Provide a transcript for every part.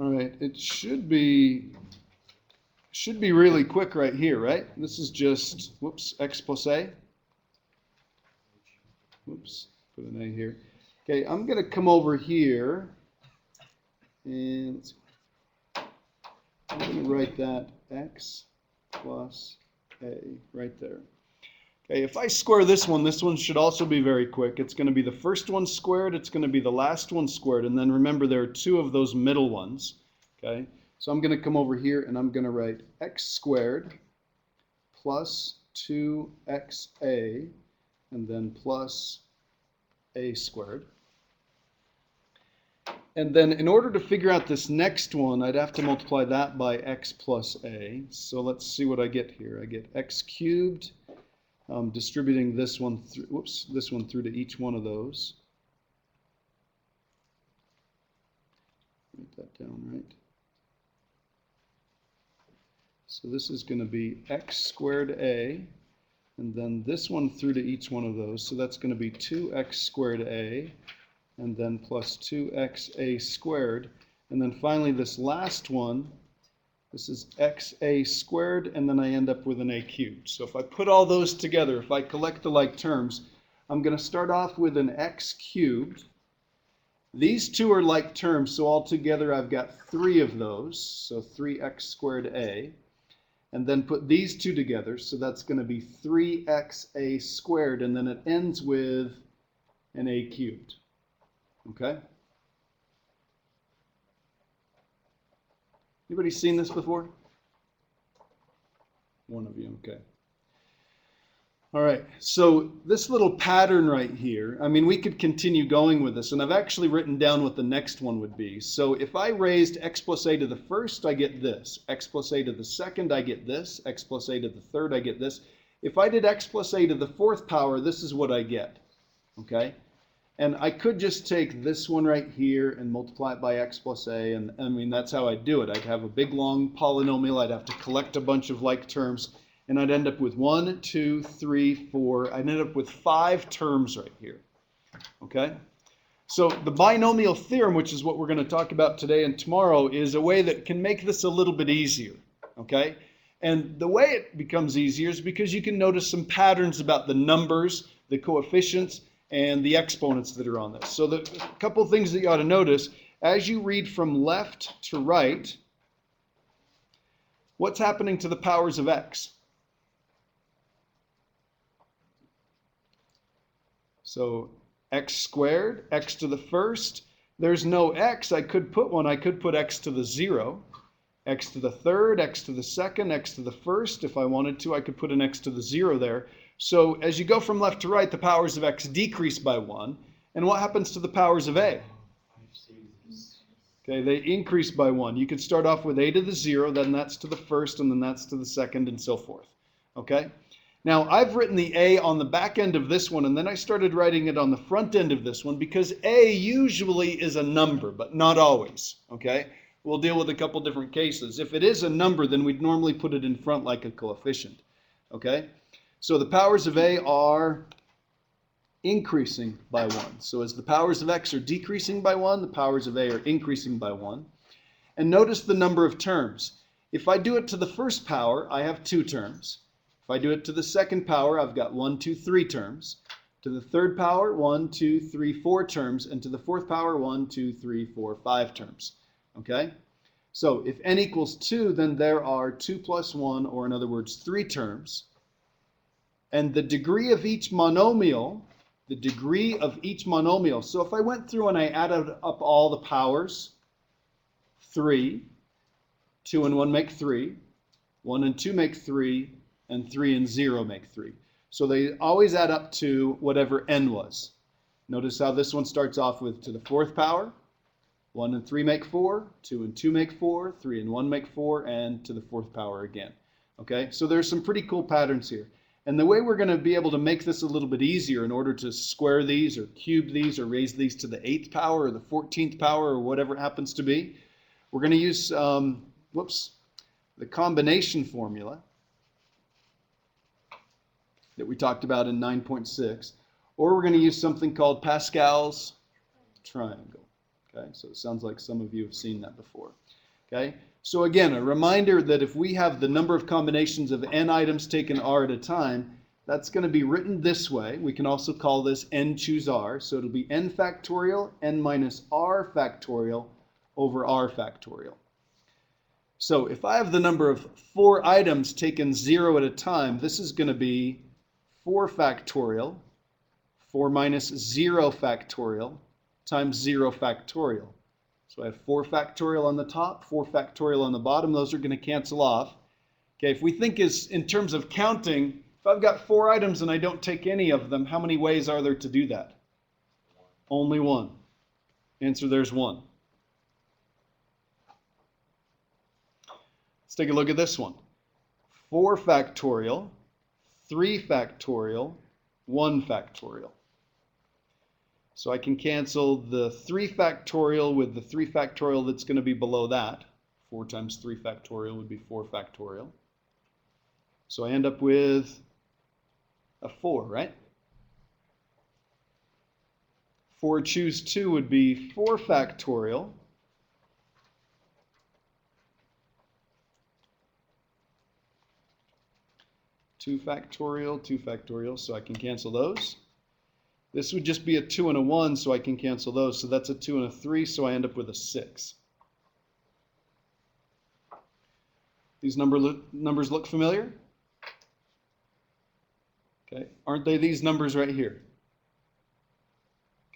All right, it should be really quick right here, right? This is just, whoops, x plus a. Whoops, put an a here. Okay, I'm going to come over here and I'm going to write that x plus a right there. Okay, if I square this one should also be very quick. It's going to be the first one squared, it's going to be the last one squared, and then remember there are two of those middle ones. Okay, so I'm going to come over here and I'm going to write x squared plus 2xa and then plus a squared. And then in order to figure out this next one, I'd have to multiply that by x plus a. So let's see what I get here. I get x cubed, distributing this one through, this one through to each one of those. Write that down right. So this is going to be x squared a, and then this one through to each one of those. So that's going to be 2x squared a, and then plus 2xa squared. And then finally this last one, this is xa squared, and then I end up with an a cubed. So if I put all those together, if I collect the like terms, I'm going to start off with an x cubed. These two are like terms, so altogether I've got 3 of those, so 3x squared a. And then put these two together, so that's going to be 3xa squared, and then it ends with an a cubed. Okay? Anybody seen this before? One of you, okay. All right, so this little pattern right here, I mean, we could continue going with this, and I've actually written down what the next one would be. So if I raised x plus a to the first, I get this. X plus a to the second, I get this. X plus a to the third, I get this. If I did x plus a to the fourth power, this is what I get, okay? And I could just take this one right here and multiply it by x plus a, and I mean, that's how I'd do it. I'd have a big, long polynomial. I'd have to collect a bunch of like terms, and I'd end up with 1, 2, 3, 4. I'd end up with 5 terms right here, okay? So the binomial theorem, which is what we're going to talk about today and tomorrow, is a way that can make this a little bit easier, okay? And the way it becomes easier is because you can notice some patterns about the numbers, the coefficients, and the exponents that are on this. So the couple things that you ought to notice, as you read from left to right, what's happening to the powers of x? So x squared, x to the first, there's no x, I could put one, I could put x to the 0, x to the third, x to the second, x to the first. If I wanted to, I could put an x to the 0 there. So as you go from left to right, the powers of x decrease by 1. And what happens to the powers of a? Okay, they increase by 1. You could start off with a to the 0, then that's to the first, and then that's to the second, and so forth. Okay? Now, I've written the a on the back end of this one, and then I started writing it on the front end of this one, because a usually is a number, but not always. Okay? We'll deal with a couple different cases. If it is a number, then we'd normally put it in front like a coefficient. Okay? So the powers of a are increasing by 1. So as the powers of x are decreasing by 1, the powers of a are increasing by 1. And notice the number of terms. If I do it to the first power, I have 2 terms. If I do it to the second power, I've got 1, 2, 3 terms. To the third power, 1, 2, 3, 4 terms. And to the fourth power, 1, 2, 3, 4, 5 terms. Okay? So if n equals 2, then there are 2 plus 1, or in other words, 3 terms. And the degree of each monomial, so if I went through and I added up all the powers, 3, 2 and 1 make 3, 1 and 2 make 3, and 3 and 0 make 3. So they always add up to whatever n was. Notice how this one starts off with to the fourth power, 1 and 3 make 4, 2 and 2 make 4, 3 and 1 make 4, and to the fourth power again. Okay, so there's some pretty cool patterns here. And the way we're going to be able to make this a little bit easier in order to square these or cube these or raise these to the 8th power or the 14th power or whatever it happens to be, we're going to use the combination formula that we talked about in 9.6, or we're going to use something called Pascal's triangle. Okay, so it sounds like some of you have seen that before. Okay, so again, a reminder that if we have the number of combinations of n items taken r at a time, that's going to be written this way. We can also call this n choose r. So it'll be n factorial, n minus r factorial over r factorial. So if I have the number of 4 items taken 0 at a time, this is going to be 4 factorial, 4 minus 0 factorial, times 0 factorial. So I have 4 factorial on the top, 4 factorial on the bottom. Those are going to cancel off. Okay, if we think in terms of counting, if I've got 4 items and I don't take any of them, how many ways are there to do that? Only one. Answer, there's one. Let's take a look at this one. 4 factorial, 3 factorial, 1 factorial. So I can cancel the 3 factorial with the 3 factorial that's going to be below that. 4 times 3 factorial would be 4 factorial. So I end up with a 4, right? 4 choose 2 would be 4 factorial. 2 factorial, 2 factorial, so I can cancel those. This would just be a 2 and a 1, so I can cancel those. So that's a 2 and a 3, so I end up with a 6. These numbers look familiar? Okay, aren't they these numbers right here?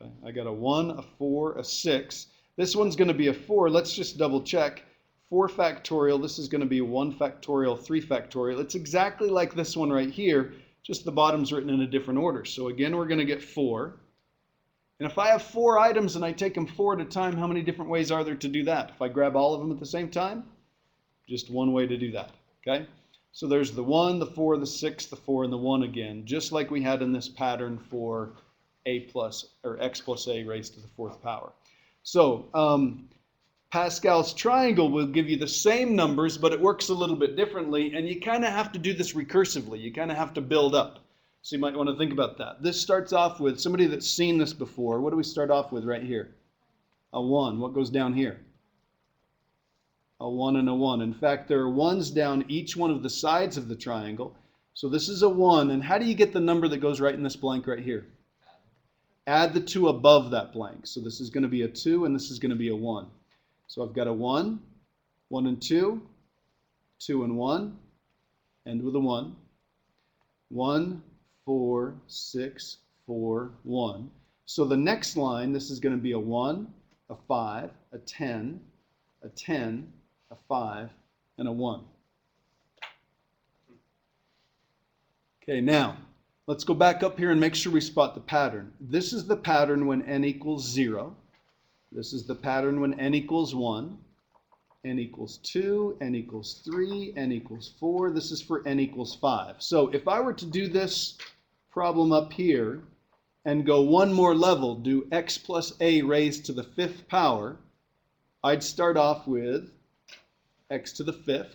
Okay, I got a 1, a 4, a 6. This one's going to be a 4. Let's just double check. 4 factorial, this is going to be 1 factorial, 3 factorial. It's exactly like this one right here, just the bottom's written in a different order. So again, we're going to get 4. And if I have 4 items and I take them 4 at a time, how many different ways are there to do that? If I grab all of them at the same time, just one way to do that. Okay? So there's the 1, the 4, the 6, the 4, and the 1 again, just like we had in this pattern for x plus a raised to the 4th power. So Pascal's triangle will give you the same numbers, but it works a little bit differently, and you kind of have to do this recursively. You kind of have to build up. So you might want to think about that. This starts off with somebody that's seen this before. What do we start off with right here? A 1. What goes down here? A 1 and a 1. In fact, there are 1s down each one of the sides of the triangle. So this is a 1, and how do you get the number that goes right in this blank right here? Add the 2 above that blank. So this is going to be a 2, and this is going to be a 1. So I've got a 1, 1 and 2, 2 and 1, end with a 1. 1, 4, 6, 4, 1. So the next line, this is going to be a 1, a 5, a 10, a 10, a 5, and a 1. Okay, now let's go back up here and make sure we spot the pattern. This is the pattern when n equals 0. This is the pattern when n equals 1, n equals 2, n equals 3, n equals 4. This is for n equals 5. So if I were to do this problem up here and go one more level, do x plus a raised to the 5th power, I'd start off with x to the 5th.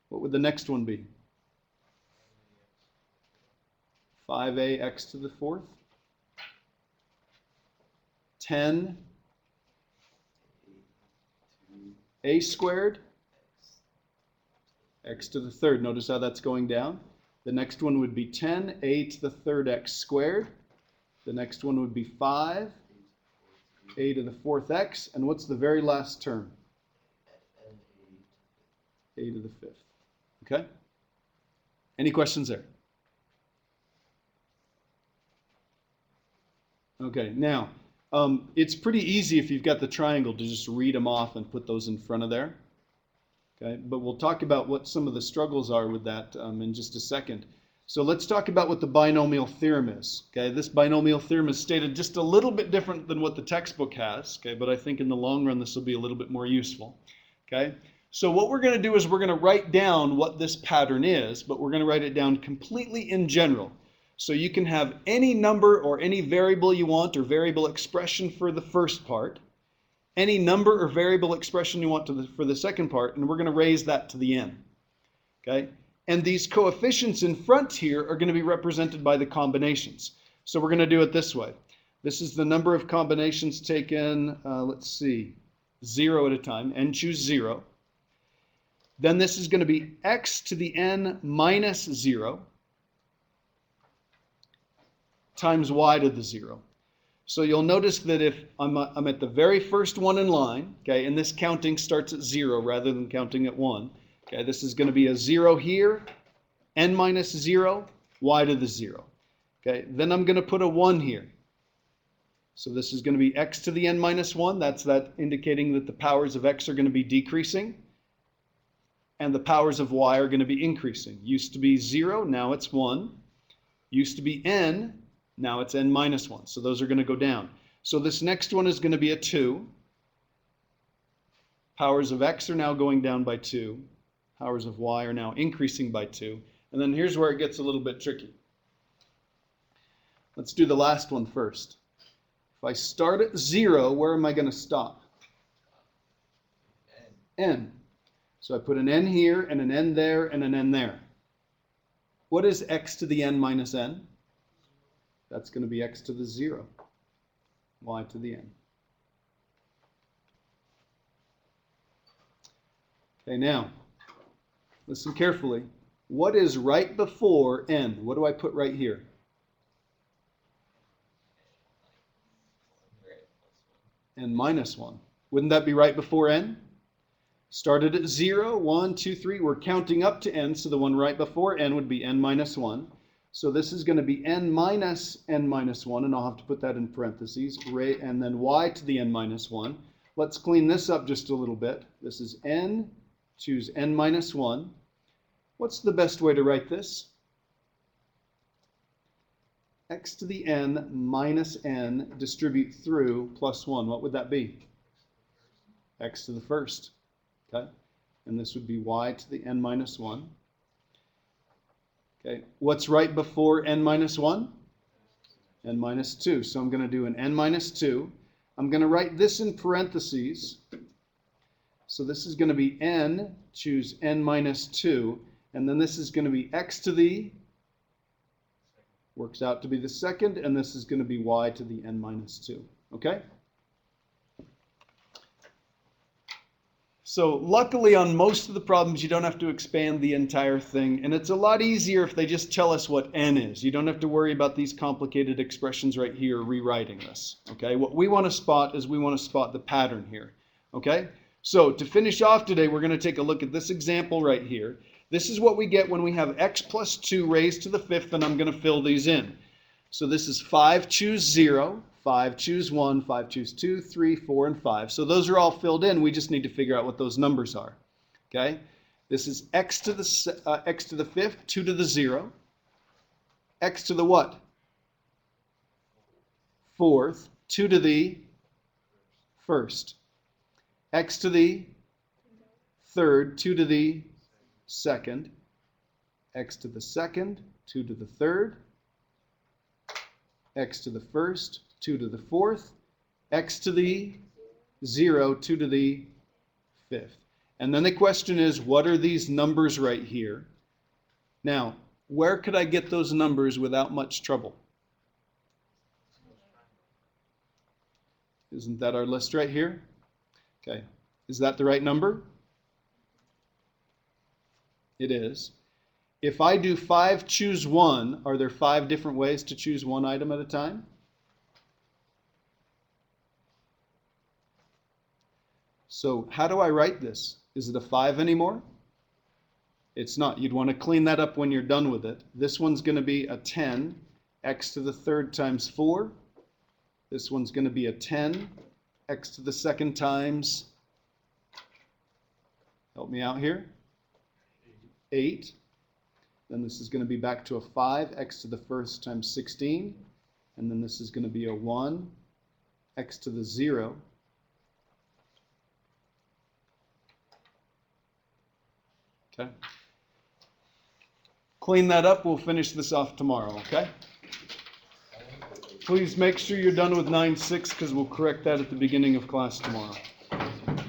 What would the next one be? 5a x to the 4th. 10 a squared x to the 3rd. Notice how that's going down. The next one would be 10 a to the 3rd x squared. The next one would be 5 a to the 4th x. And what's the very last term? A to the 5th. Okay? Any questions there? Okay, now it's pretty easy if you've got the triangle to just read them off and put those in front of there. Okay, but we'll talk about what some of the struggles are with that in just a second. So let's talk about what the binomial theorem is. Okay, this binomial theorem is stated just a little bit different than what the textbook has. Okay, but I think in the long run this will be a little bit more useful. Okay, so what we're going to do is we're going to write down what this pattern is, but we're going to write it down completely in general. So you can have any number or any variable you want or variable expression for the first part, any number or variable expression you want for the second part, and we're going to raise that to the n. Okay? And these coefficients in front here are going to be represented by the combinations. So we're going to do it this way. This is the number of combinations taken, let's see, 0 at a time, n choose 0. Then this is going to be x to the n minus 0 times y to the 0. So you'll notice that if I'm at the very first one in line, okay, and this counting starts at 0 rather than counting at 1, okay, this is going to be a 0 here, n minus 0, y to the 0. Okay, then I'm going to put a 1 here. So this is going to be x to the n minus 1. That's that indicating that the powers of x are going to be decreasing, and the powers of y are going to be increasing. Used to be 0, now it's 1. Used to be n, now it's n minus 1. So those are going to go down. So this next one is going to be a 2. Powers of x are now going down by 2. Powers of y are now increasing by 2. And then here's where it gets a little bit tricky. Let's do the last one first. If I start at 0, where am I going to stop? N. So I put an n here, and an n there, and an n there. What is x to the n minus n? That's going to be x to the 0, y to the n. Okay, now, listen carefully. What is right before n? What do I put right here? N minus 1. Wouldn't that be right before n? Started at 0, 1, 2, 3. We're counting up to n, so the one right before n would be n minus 1. So this is going to be n minus 1, and I'll have to put that in parentheses, and then y to the n minus 1. Let's clean this up just a little bit. This is n, choose n minus 1. What's the best way to write this? X to the n minus n, distribute through, plus 1. What would that be? X to the first. Okay? And this would be y to the n minus 1. Okay, what's right before n minus 1? N minus 2. So I'm going to do an n minus 2. I'm going to write this in parentheses. So this is going to be n, choose n minus 2. And then this is going to be x to the, works out to be the second, and this is going to be y to the n minus 2. Okay? So luckily on most of the problems you don't have to expand the entire thing, and it's a lot easier if they just tell us what n is. You don't have to worry about these complicated expressions right here rewriting this. Okay? What we want to spot is we want to spot the pattern here. Okay? So to finish off today, we're going to take a look at this example right here. This is what we get when we have x plus 2 raised to the 5th, and I'm going to fill these in. So this is 5 choose 0, 5 choose 1, 5 choose 2, 3, 4, and 5. So those are all filled in. We just need to figure out what those numbers are. Okay? This is x to the 5th, 2 to the 0. X to the what? 4th, 2 to the 1st. X to the 3rd, 2 to the 2nd, x to the 2nd, 2 to the 3rd, x to the 1st, 2 to the 4th, x to the 0, 2 to the 5th. And then the question is, what are these numbers right here? Now, where could I get those numbers without much trouble? Isn't that our list right here? Okay. Is that the right number? It is. If I do 5 choose 1, are there 5 different ways to choose one item at a time? So how do I write this? Is it a 5 anymore? It's not. You'd want to clean that up when you're done with it. This one's going to be a 10, x to the 3rd times 4. This one's going to be a 10, x to the 2nd times, help me out here, 8. Then this is going to be back to a 5, x to the 1st times 16. And then this is going to be a 1, x to the 0. Okay. Clean that up. We'll finish this off tomorrow, okay? Please make sure you're done with 9-6 because we'll correct that at the beginning of class tomorrow.